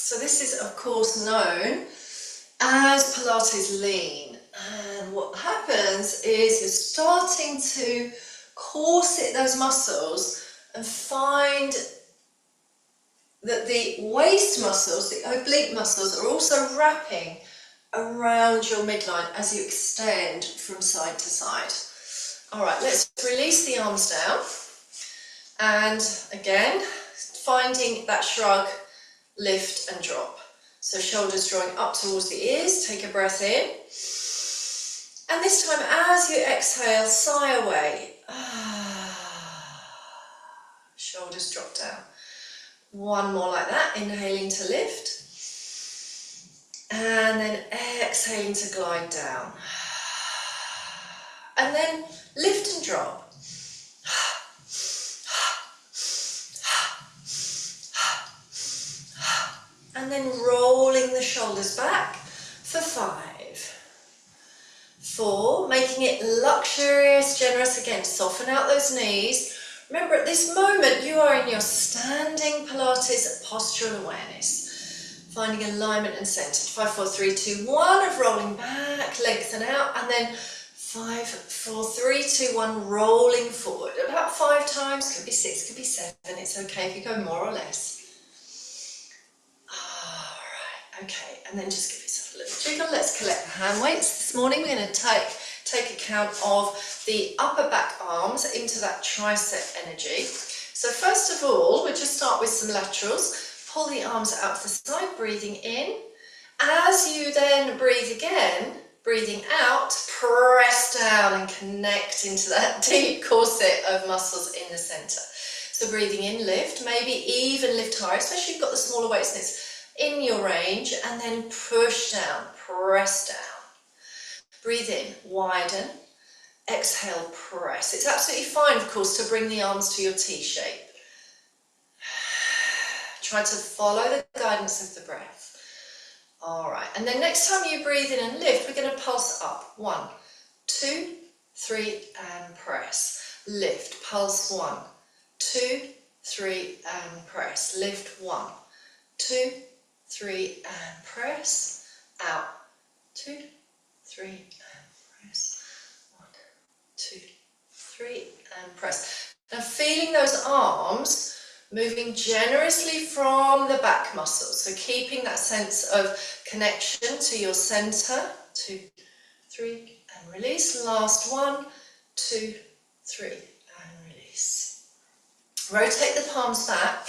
So this is of course known as Pilates lean, and what happens is you're starting to corset those muscles and find that the waist muscles, the oblique muscles, are also wrapping around your midline as you extend from side to side. All right, let's release the arms down, and again finding that shrug, lift and drop. So shoulders drawing up towards the ears, take a breath in. And this time as you exhale, sigh away. Shoulders drop down. One more like that, inhaling to lift. And then exhaling to glide down. And then lift and drop. And then rolling the shoulders back for 5, 4, making it luxurious, generous again. Soften out those knees. Remember, at this moment, you are in your standing Pilates postural awareness. Finding alignment and centered. 5, 4, 3, 2, 1 of rolling back, lengthen out, and then 5, 4, 3, 2, 1, rolling forward. About 5 times, could be 6, could be 7. It's okay if you go more or less. Okay, and then just give yourself a little jiggle. Let's collect the hand weights. This morning we're going to take account of the upper back arms into that tricep energy. So first of all, we'll just start with some laterals. Pull the arms out to the side, breathing in. As you then breathe again, breathing out, press down and connect into that deep corset of muscles in the center. So breathing in, lift, maybe even lift higher, especially if you've got the smaller weights and it's in your range, and then push down, press down. Breathe in, widen, exhale, press. It's absolutely fine, of course, to bring the arms to your T shape. Try to follow the guidance of the breath. All right, and then next time you breathe in and lift, we're going to pulse up. 1, 2, 3, and press. Lift, pulse 1, 2, 3, and press. Lift 1, 2, 3, and press. Out. 2, 3, and press. 1, 2, 3, and press. Now feeling those arms moving generously from the back muscles. So keeping that sense of connection to your center. 2, 3, and release. Last 1, 2, 3, and release. Rotate the palms back.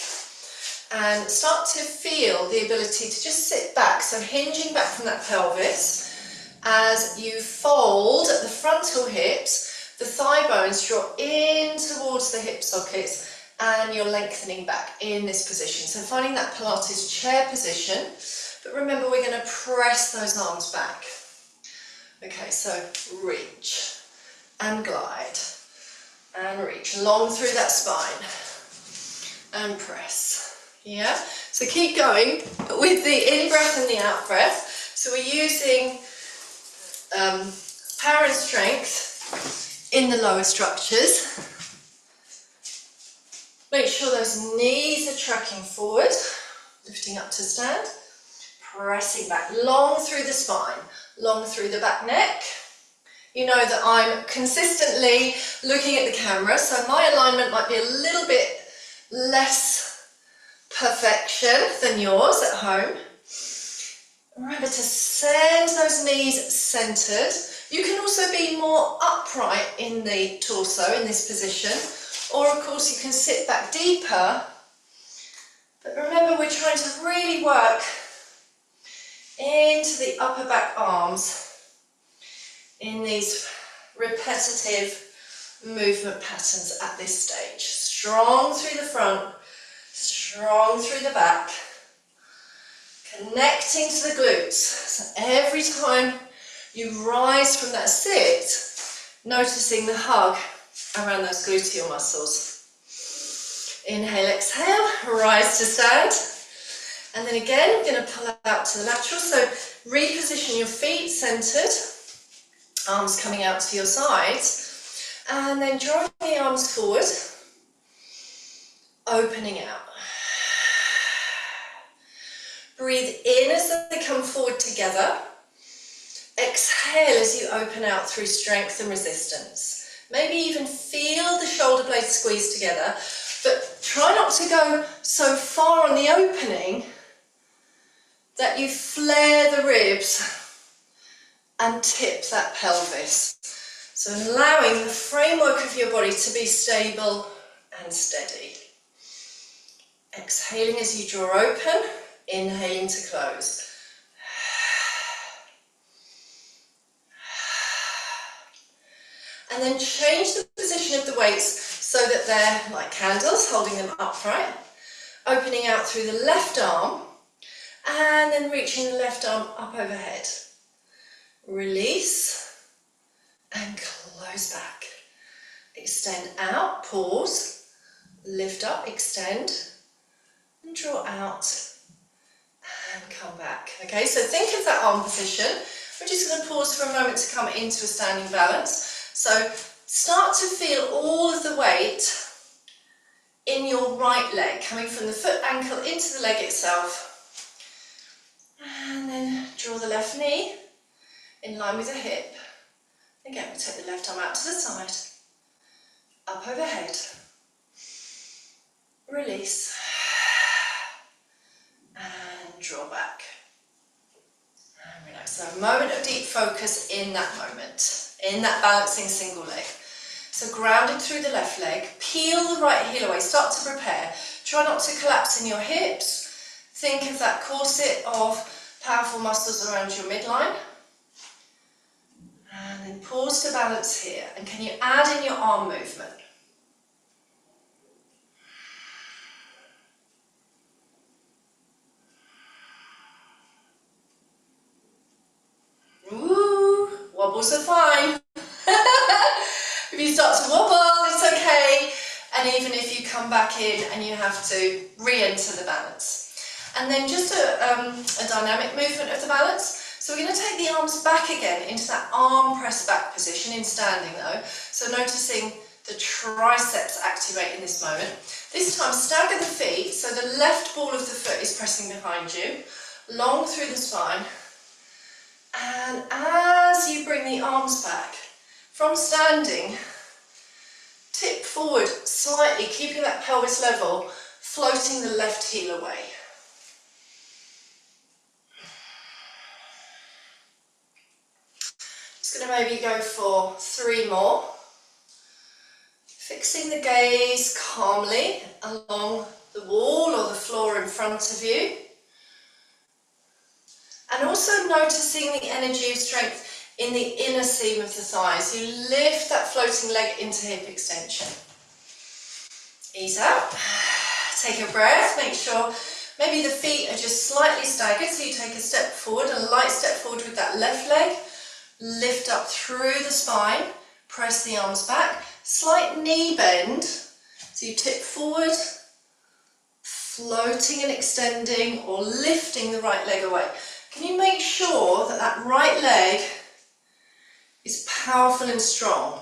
And start to feel the ability to just sit back, so hinging back from that pelvis as you fold the frontal hips, the thigh bones draw in towards the hip sockets, and you're lengthening back in this position. So finding that Pilates chair position, but remember we're going to press those arms back. Okay, so reach and glide and reach long through that spine and press. Yeah, so keep going with the in-breath and the out-breath. So we're using power and strength in the lower structures. Make sure those knees are tracking forward, lifting up to stand, pressing back, long through the spine, long through the back neck. You know that I'm consistently looking at the camera, so my alignment might be a little bit less perfection than yours at home. Remember to send those knees centered. You can also be more upright in the torso in this position, or of course you can sit back deeper. But remember, we're trying to really work into the upper back arms in these repetitive movement patterns at this stage. Strong through the front, strong through the back, connecting to the glutes. So every time you rise from that sit, noticing the hug around those gluteal muscles. Inhale, exhale, rise to stand. And then again, we're going to pull out to the lateral. So reposition your feet centered, arms coming out to your sides, and then drawing the arms forward, opening out. Breathe in as they come forward together. Exhale as you open out through strength and resistance. Maybe even feel the shoulder blades squeeze together, but try not to go so far on the opening that you flare the ribs and tip that pelvis. So allowing the framework of your body to be stable and steady. Exhaling as you draw open, inhaling to close. And then change the position of the weights so that they're like candles, holding them upright. Opening out through the left arm and then reaching the left arm up overhead. Release and close back. Extend out, pause, lift up, extend, and draw out and come back. Okay, so think of that arm position. We're just going to pause for a moment to come into a standing balance. So start to feel all of the weight in your right leg, coming from the foot ankle into the leg itself. And then draw the left knee in line with the hip. Again, we'll take the left arm out to the side, up overhead, release, and draw back. And relax. So a moment of deep focus in that moment, in that balancing single leg. So grounded through the left leg, peel the right heel away, start to prepare. Try not to collapse in your hips. Think of that corset of powerful muscles around your midline. And then pause to balance here. And can you add in your arm movement? Ooh, wobbles are fine. If you start to wobble, it's okay. And even if you come back in and you have to re-enter the balance. And then just a dynamic movement of the balance. So we're going to take the arms back again into that arm press back position in standing though. So noticing the triceps activate in this moment. This time stagger the feet so the left ball of the foot is pressing behind you, long through the spine. And as you bring the arms back from standing, tip forward slightly, keeping that pelvis level, floating the left heel away. Just going to maybe go for 3 more. Fixing the gaze calmly along the wall or the floor in front of you. And also noticing the energy of strength in the inner seam of the thighs. You lift that floating leg into hip extension. Ease out. Take a breath. Make sure maybe the feet are just slightly staggered. So you take a step forward, a light step forward with that left leg. Lift up through the spine. Press the arms back. Slight knee bend. So you tip forward, floating and extending or lifting the right leg away. Can you make sure that that right leg is powerful and strong?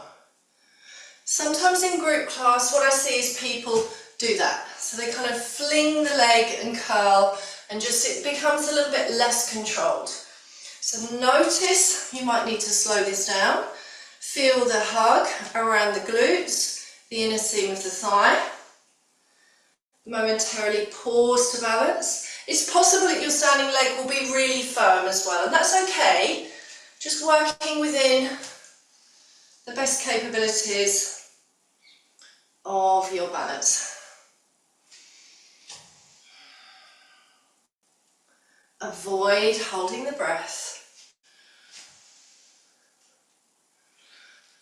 Sometimes in group class, what I see is people do that. So they kind of fling the leg and curl and just it becomes a little bit less controlled. So notice, you might need to slow this down. Feel the hug around the glutes, the inner seam of the thigh. Momentarily pause to balance. It's possible that your standing leg will be really firm as well, and that's okay. Just working within the best capabilities of your balance. Avoid holding the breath.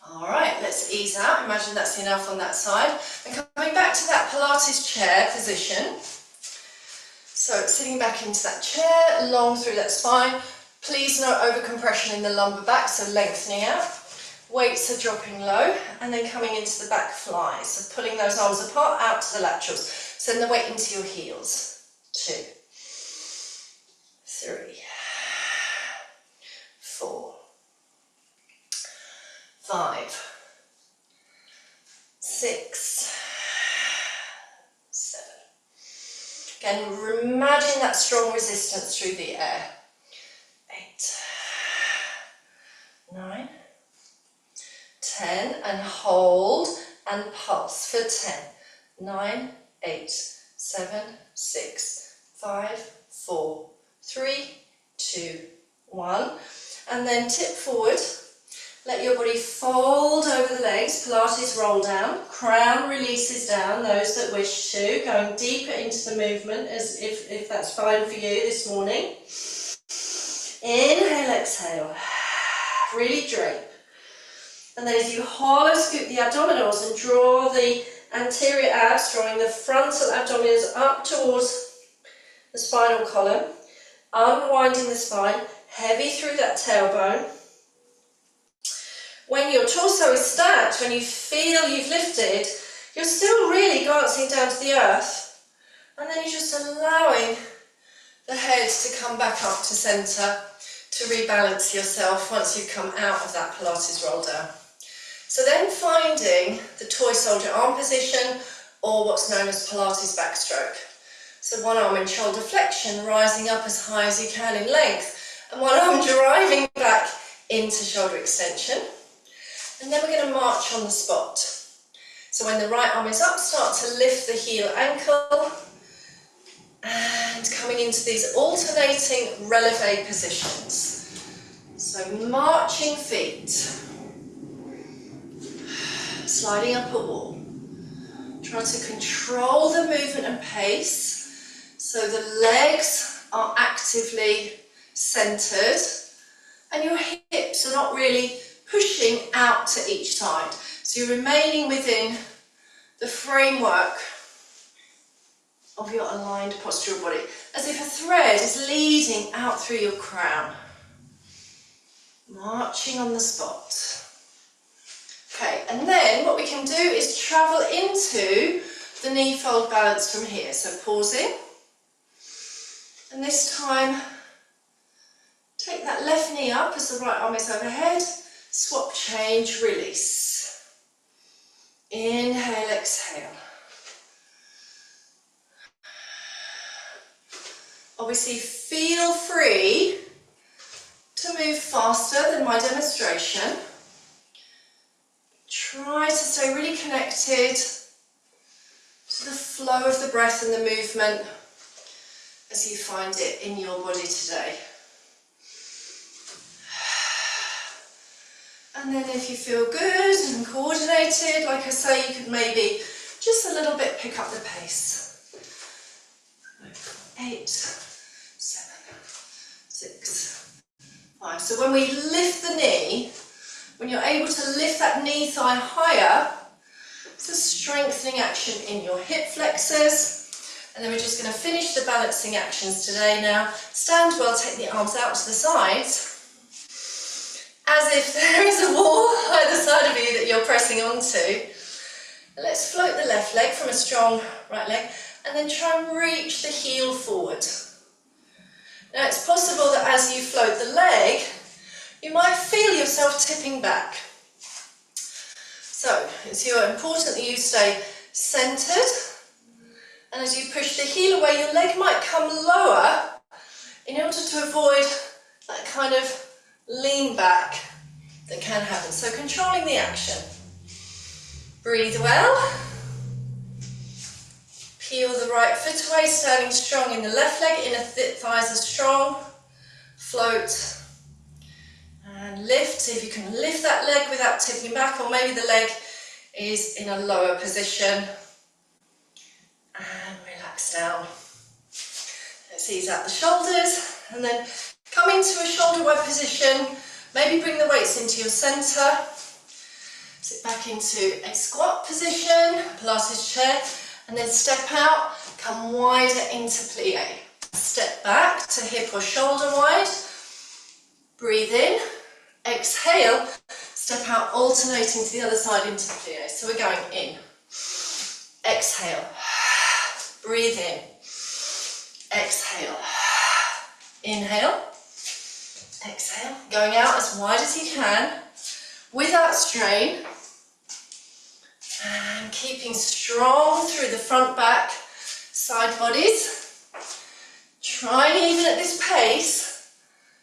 Alright, let's ease out. Imagine that's enough on that side. And coming back to that Pilates chair position. So sitting back into that chair, long through that spine. Please no over-compression in the lumbar back, so lengthening out. Weights are dropping low and then coming into the back flies. So pulling those arms apart out to the laterals. Send the weight into your heels. 2, 3, 4, 5, 6, 7. Again, imagine that strong resistance through the air. 8, 9, 10, and hold and pulse for 10, 9, 8, 7, 6, 5, 4, 3, 2, 1. And then tip forward. Let your body fold over the legs, Pilates roll down, crown releases down, those that wish to, going deeper into the movement as if that's fine for you this morning. Inhale, exhale, really drape. And then as you hollow scoop the abdominals and draw the anterior abs, drawing the frontal abdominals up towards the spinal column, unwinding the spine, heavy through that tailbone. When your torso is stacked, when you feel you've lifted, you're still really glancing down to the earth. And then you're just allowing the head to come back up to centre to rebalance yourself once you've come out of that Pilates roll down. So then finding the toy soldier arm position, or what's known as Pilates backstroke. So one arm in shoulder flexion, rising up as high as you can in length, and one arm driving back into shoulder extension. And then we're going to march on the spot. So when the right arm is up, start to lift the heel ankle and coming into these alternating releve positions. So marching feet, sliding up a wall. Try to control the movement and pace so the legs are actively centered and your hips are not really pushing out to each side. So you're remaining within the framework of your aligned postural body, as if a thread is leading out through your crown. Marching on the spot. Okay, and then what we can do is travel into the knee fold balance from here. So pausing, and this time take that left knee up as the right arm is overhead. Swap, change, release. Inhale, exhale. Obviously, feel free to move faster than my demonstration. Try to stay really connected to the flow of the breath and the movement as you find it in your body today. And then if you feel good and coordinated, like I say, you could maybe just a little bit pick up the pace. 8, 7, 6, 5. So when we lift the knee, when you're able to lift that knee thigh higher, it's a strengthening action in your hip flexors. And then we're just going to finish the balancing actions today now. Stand well, take the arms out to the sides, as if there is a wall either side of you that you're pressing onto. Let's float the left leg from a strong right leg, and then try and reach the heel forward. Now it's possible that as you float the leg, you might feel yourself tipping back. So it's important that you stay centered, and as you push the heel away, your leg might come lower in order to avoid that kind of lean back that can happen. So controlling the action. Breathe well. Peel the right foot away, standing strong in the left leg, inner thighs are strong. Float and lift. See if you can lift that leg without tipping back, or maybe the leg is in a lower position. And relax down. Let's ease out the shoulders, and then come into a shoulder wide position. Maybe bring the weights into your centre. Sit back into a squat position, Pilates chair, and then step out, come wider into plie. Step back to hip or shoulder wide. Breathe in, exhale, step out, alternating to the other side into plie. So we're going in, exhale, breathe in, exhale, inhale, exhale, going out as wide as you can without strain, and keeping strong through the front, back, side bodies. Trying even at this pace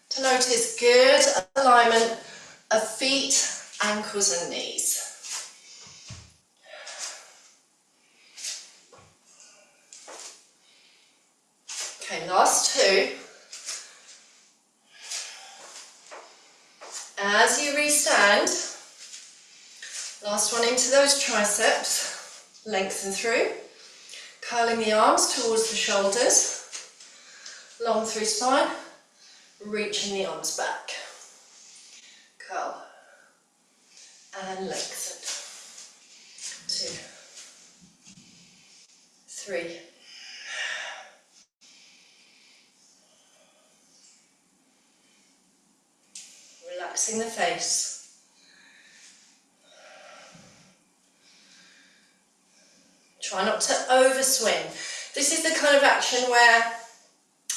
to notice good alignment of feet, ankles and knees. Okay, last two. As you restand, last one into those triceps, lengthen through, curling the arms towards the shoulders, long through spine, reaching the arms back, curl and lengthen. 2, 3, relaxing the face. Try not to overswing. This is the kind of action where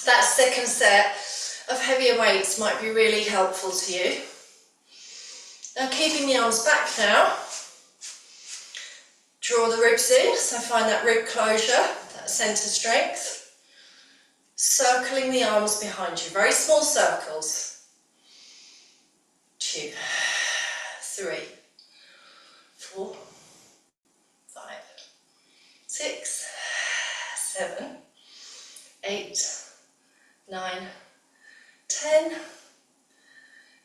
that second set of heavier weights might be really helpful to you. Now keeping the arms back now, draw the ribs in, so find that rib closure, that centre strength. Circling the arms behind you, very small circles. 2, 3, 4, 5, 6, 7, 8, 9, 10.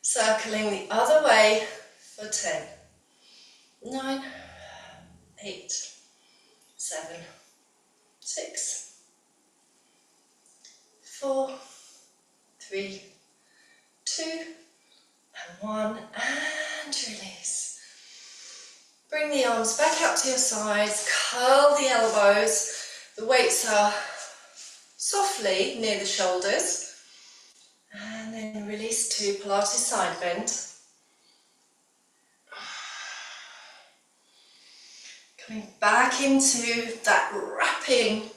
Circling the other way for 10. 9, 8, 7, 6, 4, 3, 2, and 1, and release. Bring the arms back up to your sides, curl the elbows, the weights are softly near the shoulders, and then release to Pilates side bend. Coming back into that wrapping,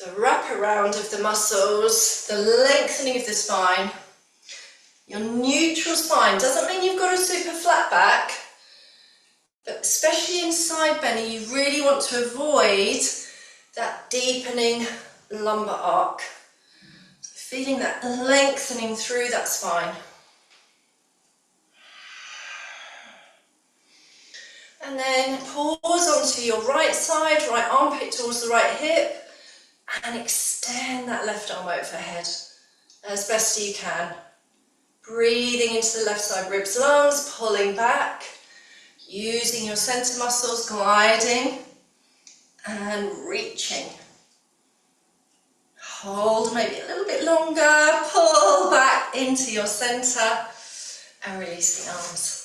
the wrap around of the muscles, the lengthening of the spine. Your neutral spine doesn't mean you've got a super flat back, but especially in side bending, you really want to avoid that deepening lumbar arc. So feeling that lengthening through that spine. And then pause onto your right side, right armpit towards the right hip, and extend that left arm overhead as best you can. Breathing into the left side ribs, lungs, pulling back, using your centre muscles, gliding and reaching. Hold maybe a little bit longer, pull back into your centre and release the arms.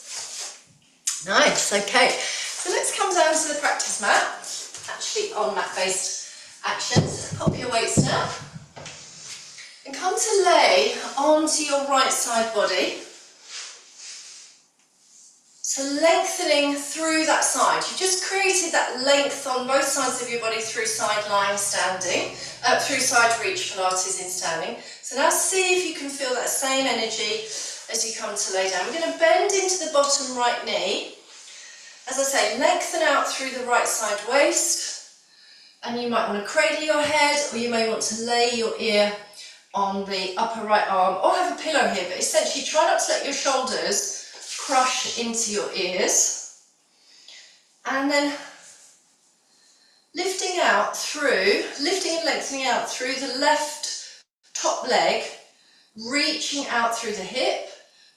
Nice, okay. So let's come down to the practice mat, actually on mat-based actions. Pop your weights down and come to lay onto your right side body. So lengthening through that side. You just created that length on both sides of your body through side lying standing, through side reach Pilates in standing. So now see if you can feel that same energy as you come to lay down. We're going to bend into the bottom right knee. As I say, lengthen out through the right side waist. And you might want to cradle your head, or you may want to lay your ear on the upper right arm, or have a pillow here, but essentially try not to let your shoulders crush into your ears. And then lifting and lengthening out through the left top leg, reaching out through the hip,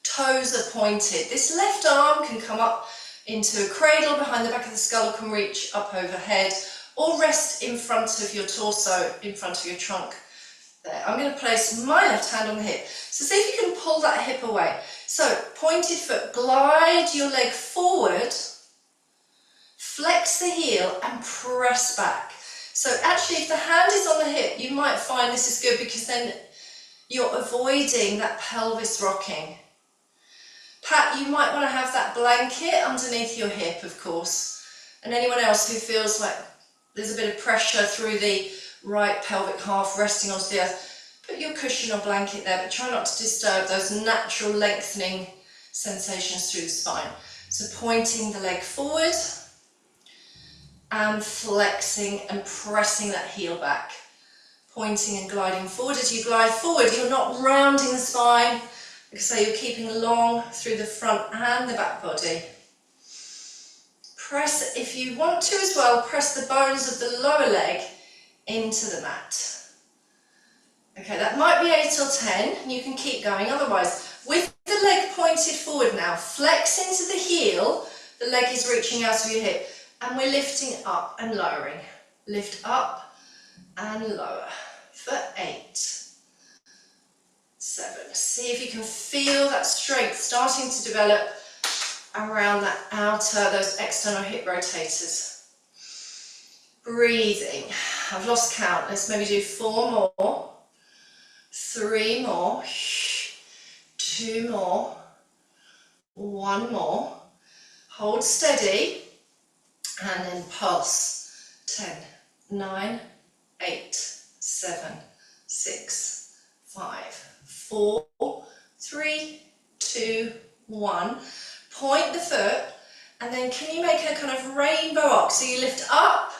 toes are pointed. This left arm can come up into a cradle behind the back of the skull, can reach up overhead, or rest in front of your torso, in front of your trunk. There. I'm going to place my left hand on the hip. So see if you can pull that hip away. So pointed foot, glide your leg forward, flex the heel and press back. So actually if the hand is on the hip, you might find this is good because then you're avoiding that pelvis rocking. Pat, you might want to have that blanket underneath your hip, of course. And anyone else who feels like there's a bit of pressure through the right pelvic half resting onto the earth, put your cushion or blanket there, but try not to disturb those natural lengthening sensations through the spine. So pointing the leg forward and flexing and pressing that heel back. pointing and gliding forward. As you glide forward, you're not rounding the spine, so you're keeping long through the front and the back body. Press, if you want to as well, press the bones of the lower leg into the mat. Okay, that might be 8 or 10, and you can keep going. Otherwise, with the leg pointed forward now, flex into the heel, the leg is reaching out of your hip, and we're lifting up and lowering. Lift up and lower for 8, 7. See if you can feel that strength starting to develop around that outer, those external hip rotators. Breathing. I've lost count. Let's maybe do 4 more, 3 more, 2 more, 1 more. Hold steady and then pulse. 10, 9, 8, 7, 6, 5, 4, 3, 2, 1. Point the foot, and then can you make a kind of rainbow arc? So you lift up,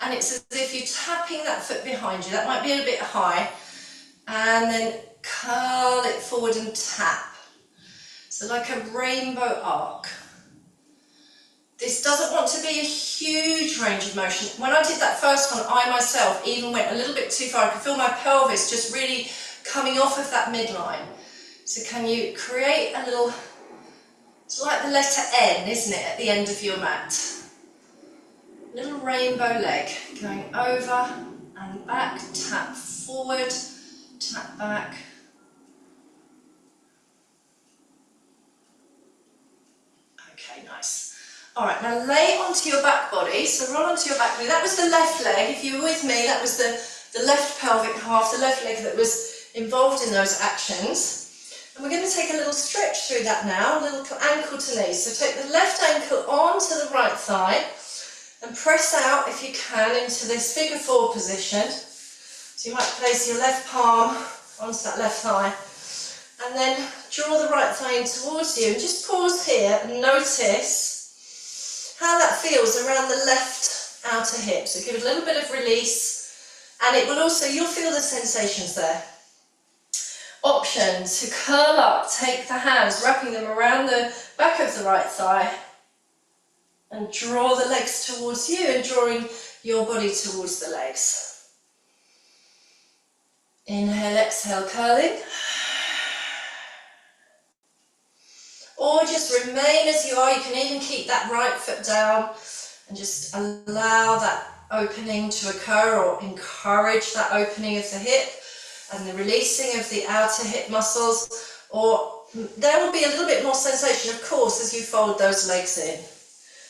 and it's as if you're tapping that foot behind you. That might be a bit high. And then curl it forward and tap. So like a rainbow arc. This doesn't want to be a huge range of motion. When I did that first one, I myself even went a little bit too far. I could feel my pelvis just really coming off of that midline. So can you create a little, it's like the letter N, isn't it, at the end of your mat? Little rainbow leg going over and back, tap forward, tap back. Okay, nice. All right, now lay onto your back body, so roll onto your back body. That was the left leg. If you were with me, that was the left pelvic half, the left leg that was involved in those actions. And we're going to take a little stretch through that now, a little ankle to knee. So take the left ankle onto the right thigh and press out, if you can, into this figure 4 position. So you might place your left palm onto that left thigh and then draw the right thigh in towards you. And just pause here and notice how that feels around the left outer hip. So give it a little bit of release, and it will also, you'll feel the sensations there. Option to curl up, take the hands, wrapping them around the back of the right thigh and draw the legs towards you and drawing your body towards the legs. Inhale, exhale, curling. Or just remain as you are. You can even keep that right foot down and just allow that opening to occur, or encourage that opening of the hip and the releasing of the outer hip muscles. Or there will be a little bit more sensation, of course, as you fold those legs in.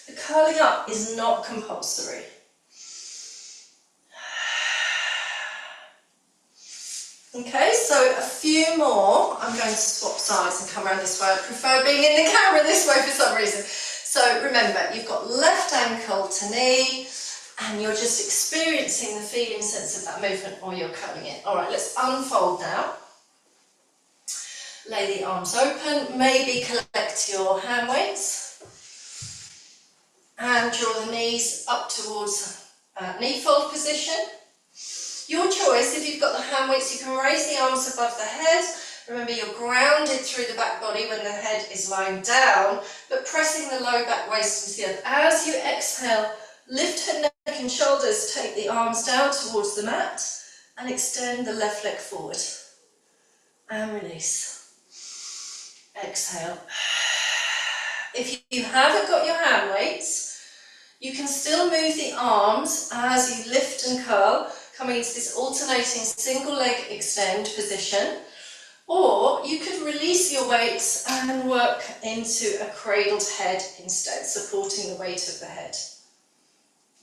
The curling up is not compulsory. Okay, so a few more. I'm going to swap sides and come around this way. I prefer being in the camera this way for some reason. So remember, you've got left ankle to knee, and you're just experiencing the feeling sense of that movement, or you're curling it. All right, let's unfold now. Lay the arms open, maybe collect your hand weights, and draw the knees up towards knee fold position. Your choice. If you've got the hand weights, you can raise the arms above the head. Remember, you're grounded through the back body when the head is lying down, but pressing the low back waist into the earth. As you exhale, lift her neck and shoulders, take the arms down towards the mat, and extend the left leg forward. And release. Exhale. If you haven't got your hand weights, you can still move the arms as you lift and curl, coming into this alternating single leg extend position. Or you could release your weights and work into a cradled head instead, supporting the weight of the head.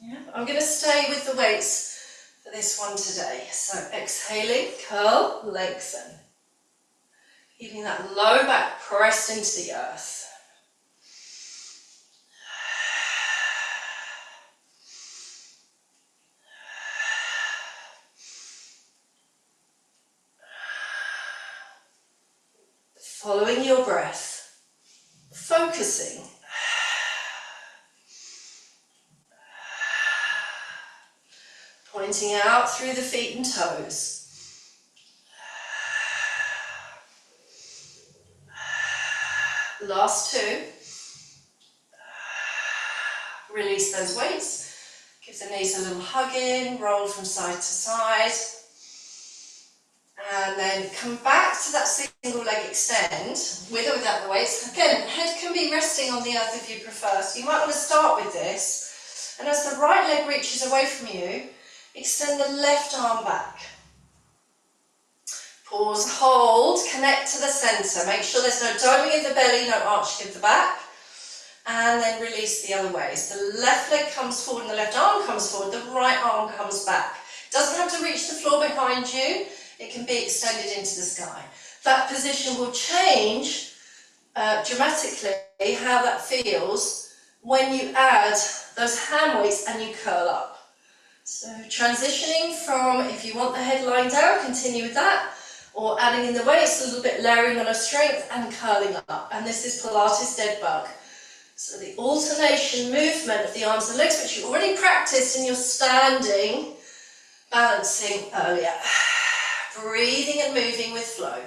Yeah. I'm going to stay with the weights for this one today. So exhaling, curl, lengthen. Keeping that low back pressed into the earth. Following your breath, focusing. Point pointing out through the feet and toes. Last two. Release those weights. Give the knees a little hug in, roll from side to side. And then come back to that single leg extend, with or without the weights. Again, head can be resting on the earth if you prefer. So you might want to start with this. And as the right leg reaches away from you, extend the left arm back. Pause, hold, connect to the centre. Make sure there's no doming of the belly, no arching of the back. And then release the other way. So the left leg comes forward and the left arm comes forward, the right arm comes back. Doesn't have to reach the floor behind you, it can be extended into the sky. That position will change dramatically how that feels when you add those hand weights and you curl up. So transitioning from, if you want the head lying down, continue with that, or adding in the weights, a little bit layering on of strength and curling up. And this is Pilates dead bug. So the alternation movement of the arms and legs, which you already practiced in your standing balancing earlier. Breathing and moving with flow.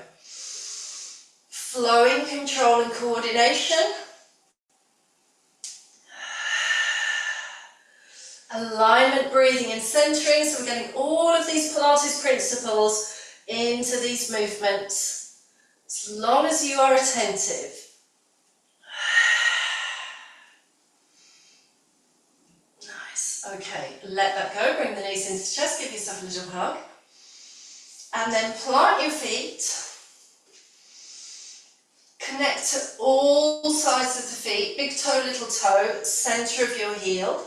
Flowing control and coordination. Alignment, breathing and centering. So we're getting all of these Pilates principles into these movements. As long as you are attentive. Okay, let that go, bring the knees into the chest, give yourself a little hug. And then plant your feet. Connect to all sides of the feet, big toe, little toe, centre of your heel.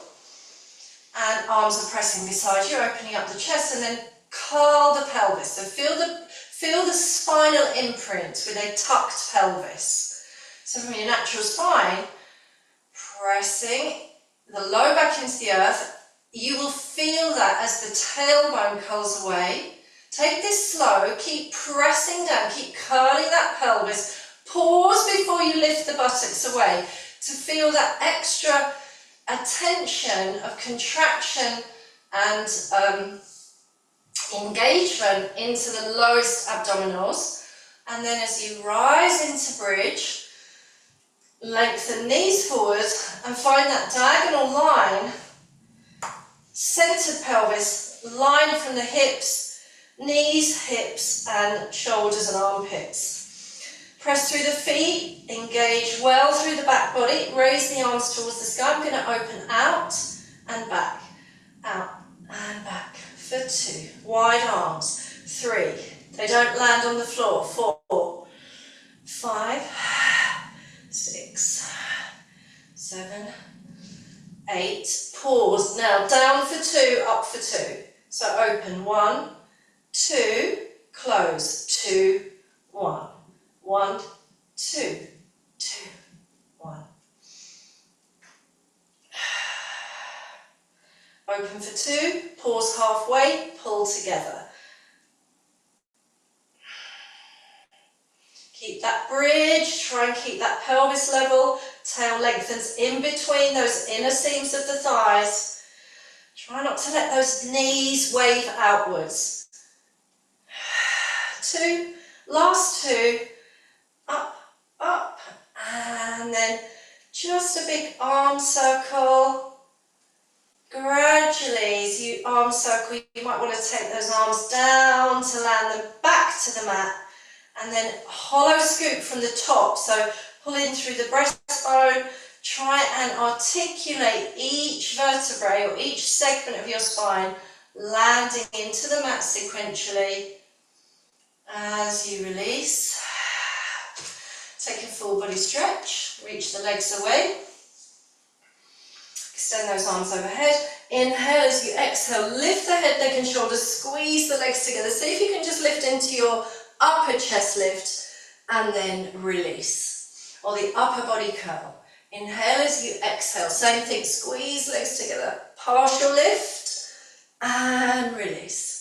And arms are pressing beside you, opening up the chest, and then curl the pelvis. So feel the spinal imprint with a tucked pelvis. So from your natural spine, pressing the low back into the earth, you will feel that as the tailbone curls away. Take this slow, keep pressing down, keep curling that pelvis. Pause before you lift the buttocks away to feel that extra attention of contraction and engagement into the lowest abdominals. And then as you rise into bridge, lengthen knees forward and find that diagonal line, centered pelvis, line from the hips, knees, hips and shoulders and armpits. Press through the feet, engage well through the back body, raise the arms towards the sky. I'm going to open out and back for 2. Wide arms, 3. They don't land on the floor, 4, 5, 6, 7, 8, pause. Now down for 2, up for 2. So open, 1, 2, close, 2, 1, 1, 2, 2, 1. Open for 2, pause halfway, pull together. Keep that bridge, try and keep that pelvis level, tail lengthens in between those inner seams of the thighs. Try not to let those knees wave outwards. 2, last 2, up, up, and then just a big arm circle. Gradually, as you arm circle, you might want to take those arms down to land them back to the mat. And then hollow scoop from the top, so pull in through the breastbone, try and articulate each vertebrae or each segment of your spine, landing into the mat sequentially. As you release, take a full body stretch, reach the legs away, extend those arms overhead. Inhale as you exhale, lift the head, neck and shoulders, squeeze the legs together. See if you can just lift into your upper chest lift and then release, or the upper body curl. Inhale as you exhale, same thing, squeeze legs together, partial lift and release.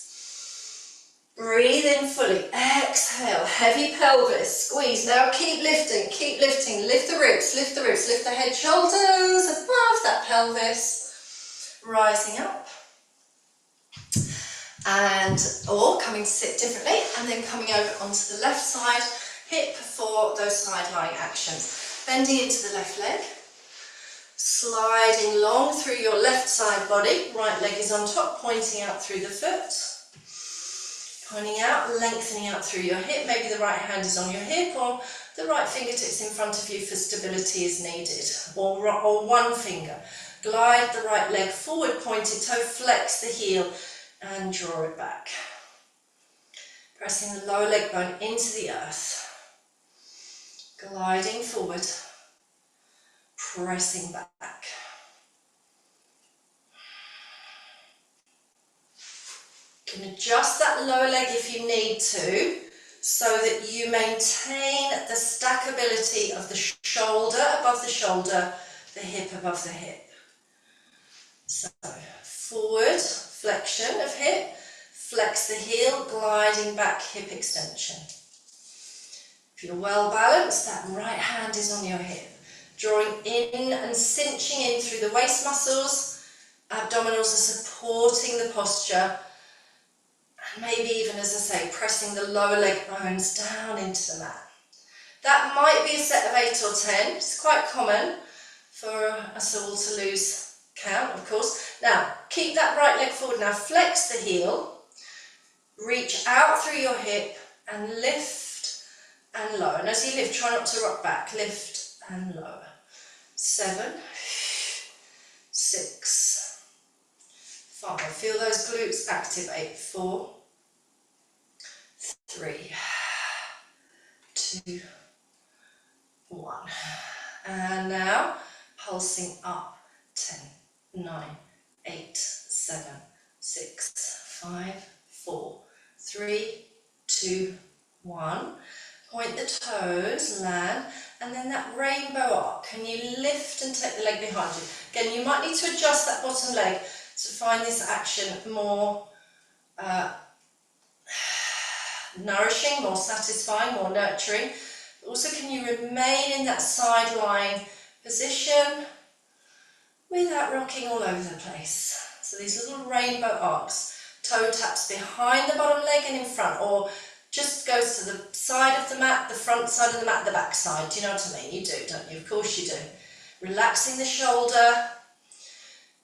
Breathe in fully, exhale, heavy pelvis, squeeze. Now keep lifting, lift the ribs, lift the head, shoulders above that pelvis, rising up. And, or coming to sit differently, and then coming over onto the left side hip for those side lying actions. Bending into the left leg, sliding long through your left side body, right leg is on top, pointing out through the foot, pointing out, lengthening out through your hip, maybe the right hand is on your hip, or the right fingertips in front of you for stability is needed, or one finger. Glide the right leg forward, pointed toe, flex the heel, and draw it back. Pressing the lower leg bone into the earth. Gliding forward, pressing back. You can adjust that lower leg if you need to, so that you maintain the stackability of the shoulder above the shoulder, the hip above the hip. So, forward, flexion of hip, flex the heel, gliding back, hip extension. If you're well balanced, that right hand is on your hip. Drawing in and cinching in through the waist muscles, abdominals are supporting the posture, and maybe even, as I say, pressing the lower leg bones down into the mat. That might be a set of 8 or 10. It's quite common for us all to lose count, of course. Now, keep that right leg forward. Now, flex the heel, reach out through your hip, and lift and lower. And as you lift, try not to rock back. Lift and lower. 7, 6, 5. Feel those glutes activate. 4, 3, 2, 1. And now, pulsing up. 10, 9, 8, 7, 6, 5, 4, 3, 2, 1. Point the toes, land, and then that rainbow arc. Can you lift and take the leg behind you? Again, you might need to adjust that bottom leg to find this action more nourishing, more satisfying, more nurturing. But also, can you remain in that side lying position without rocking all over the place? So these little rainbow arcs, toe taps behind the bottom leg and in front, or just goes to the side of the mat, the front side of the mat, the back side. Do you know what I mean? You do, don't you? Of course you do. Relaxing the shoulder.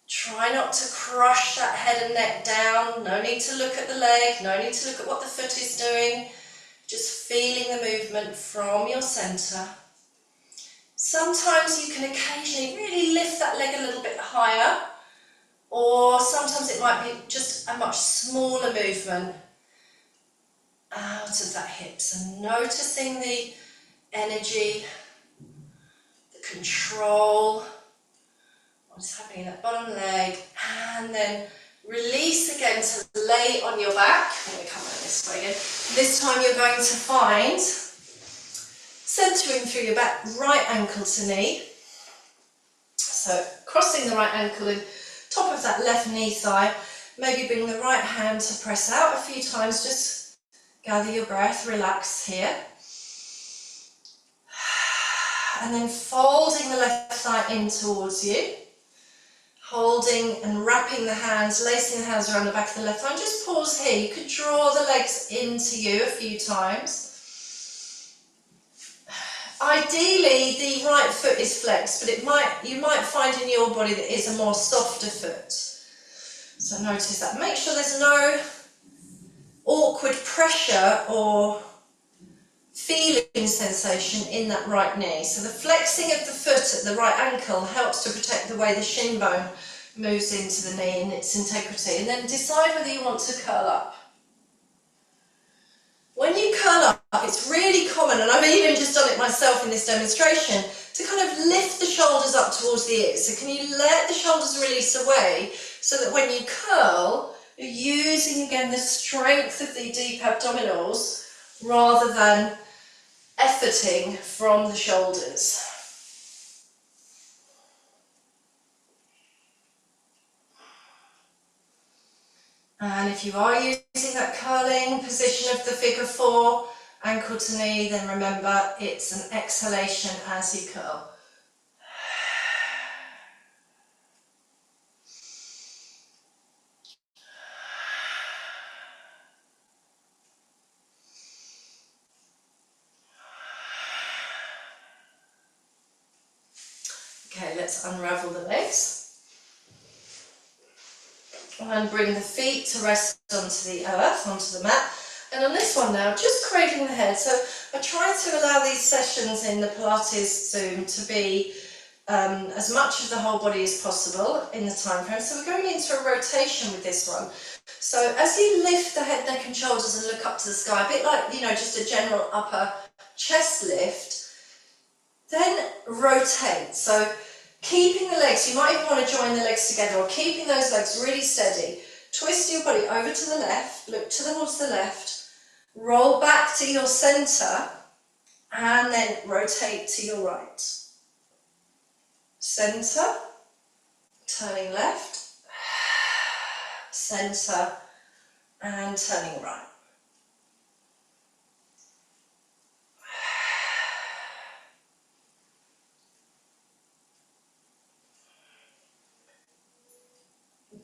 Try not to crush that head and neck down. No need to look at the leg. No need to look at what the foot is doing. Just feeling the movement from your centre. Sometimes you can occasionally really lift that leg a little bit higher, or sometimes it might be just a much smaller movement out of that hip. So noticing the energy, the control, what's happening in that bottom leg, and then release again to lay on your back. I'm going to come out this way again. This time you're going to find centering through your back, right ankle to knee. So crossing the right ankle in top of that left knee thigh. Maybe bring the right hand to press out a few times. Just gather your breath, relax here. And then folding the left thigh in towards you. Holding and wrapping the hands, lacing the hands around the back of the left thigh. Just pause here. You could draw the legs into you a few times. Ideally, the right foot is flexed, but you might find in your body that it's a more softer foot. So notice that. Make sure there's no awkward pressure or feeling sensation in that right knee. So the flexing of the foot at the right ankle helps to protect the way the shin bone moves into the knee and its integrity. And then decide whether you want to curl up. When you curl up, it's really common, and I've even just done it myself in this demonstration, to kind of lift the shoulders up towards the ears. So can you let the shoulders release away so that when you curl, you're using again the strength of the deep abdominals rather than efforting from the shoulders. And if you are using that curling position of the figure 4, ankle to knee, then remember it's an exhalation as you curl. Okay, let's unravel the legs. And bring the feet to rest onto the earth, onto the mat. And on this one now, just cradling the head. So I try to allow these sessions in the Pilates Zoom to be as much of the whole body as possible in the time frame. So we're going into a rotation with this one. So as you lift the head, neck and shoulders and look up to the sky, a bit like, you know, just a general upper chest lift, then rotate. So keeping the legs, you might even want to join the legs together, or keeping those legs really steady. Twist your body over to the left, look towards the left, roll back to your centre, and then rotate to your right. Centre, turning left, centre, and turning right.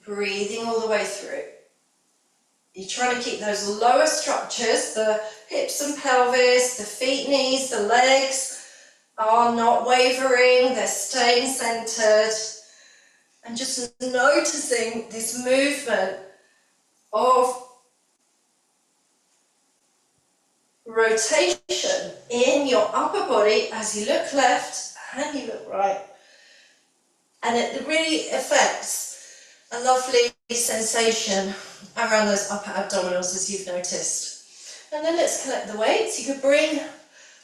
Breathing all the way through. You're trying to keep those lower structures, the hips and pelvis, the feet, knees, the legs are not wavering, they're staying centered. And just noticing this movement of rotation in your upper body as you look left and you look right. And it really affects a lovely sensation around those upper abdominals, as you've noticed. And then let's collect the weights. You could bring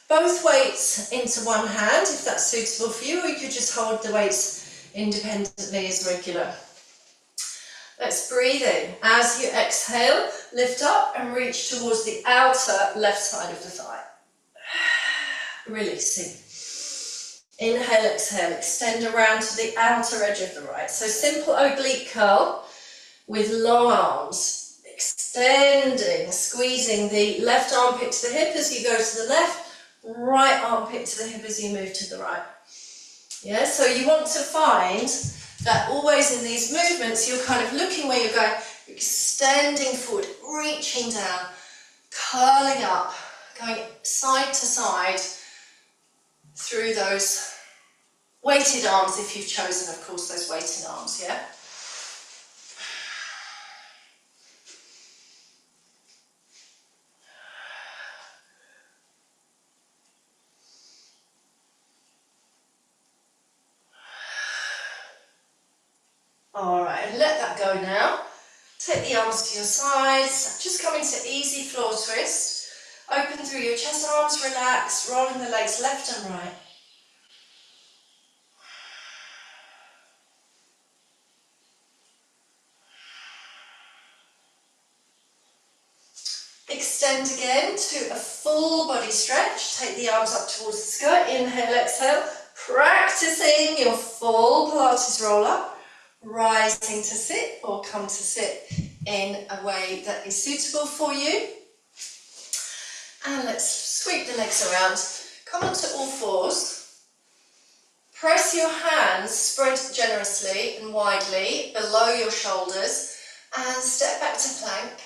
both weights into one hand if that's suitable for you, or you could just hold the weights independently as regular. Let's breathe in. As you exhale, lift up and reach towards the outer left side of the thigh. Releasing. Inhale, exhale, extend around to the outer edge of the right. So simple oblique curl with long arms, extending, squeezing the left armpit to the hip as you go to the left, right armpit to the hip as you move to the right. Yeah, so you want to find that always in these movements, you're kind of looking where you're going, extending forward, reaching down, curling up, going side to side, through those weighted arms, if you've chosen, of course, those weighted arms, yeah? All right, and let that go now. Take the arms to your sides, just come into easy floor twist. Open through your chest, arms relax, rolling the legs left and right. Extend again to a full body stretch. Take the arms up towards the sky. Inhale, exhale. Practicing your full Pilates roll up. Rising to sit or come to sit in a way that is suitable for you. And let's sweep the legs around. Come onto all fours. Press your hands, spread generously and widely below your shoulders, and step back to plank.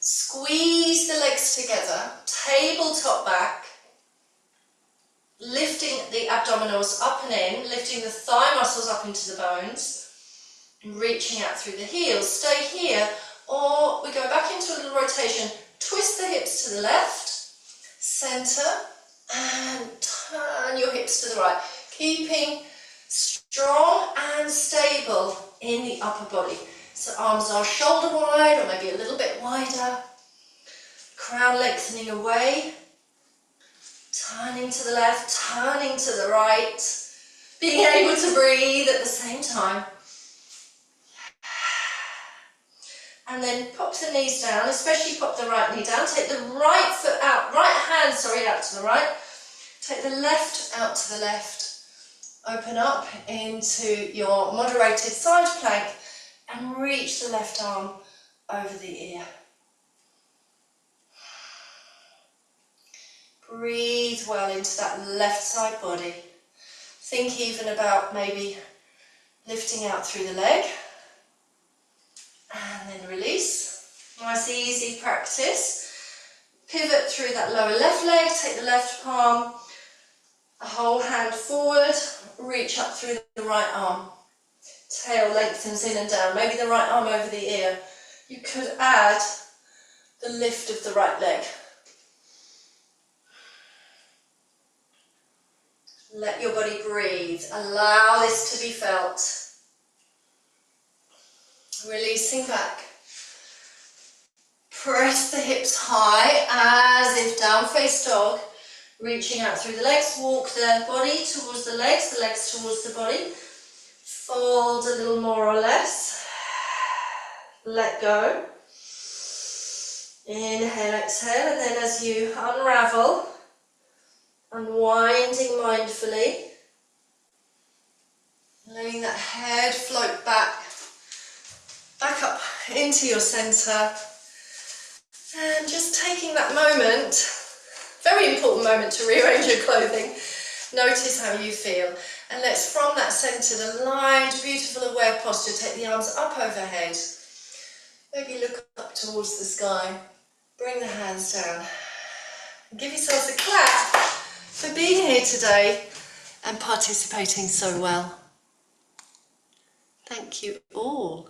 Squeeze the legs together, tabletop back, lifting the abdominals up and in, lifting the thigh muscles up into the bones, and reaching out through the heels. Stay here, or we go back into a little rotation. Twist the hips to the left, centre, and turn your hips to the right, keeping strong and stable in the upper body. So arms are shoulder wide or maybe a little bit wider, crown lengthening away, turning to the left, turning to the right, being able to breathe at the same time. And then pop the knees down, especially pop the right knee down. Take the right foot out, out to the right. Take the left out to the left. Open up into your moderated side plank and reach the left arm over the ear. Breathe well into that left side body. Think even about maybe lifting out through the leg. And then release. Nice easy practice. Pivot through that lower left leg, take the left palm, A whole hand forward, reach up through the right arm. Tail lengthens in and down, maybe the right arm over the ear. You could add the lift of the right leg. Let your body breathe. Allow this to be felt. Releasing back. Press the hips high as if down face dog. Reaching out through the legs. Walk the body towards the legs towards the body. Fold a little more or less. Let go. Inhale, exhale, and then as you unravel, unwinding mindfully, letting that head float back up into your centre, and just taking that moment, very important moment to rearrange your clothing. Notice how you feel, and let's from that centred, aligned, beautiful aware posture, take the arms up overhead, maybe look up towards the sky, bring the hands down, and give yourselves a clap for being here today and participating so well. Thank you all.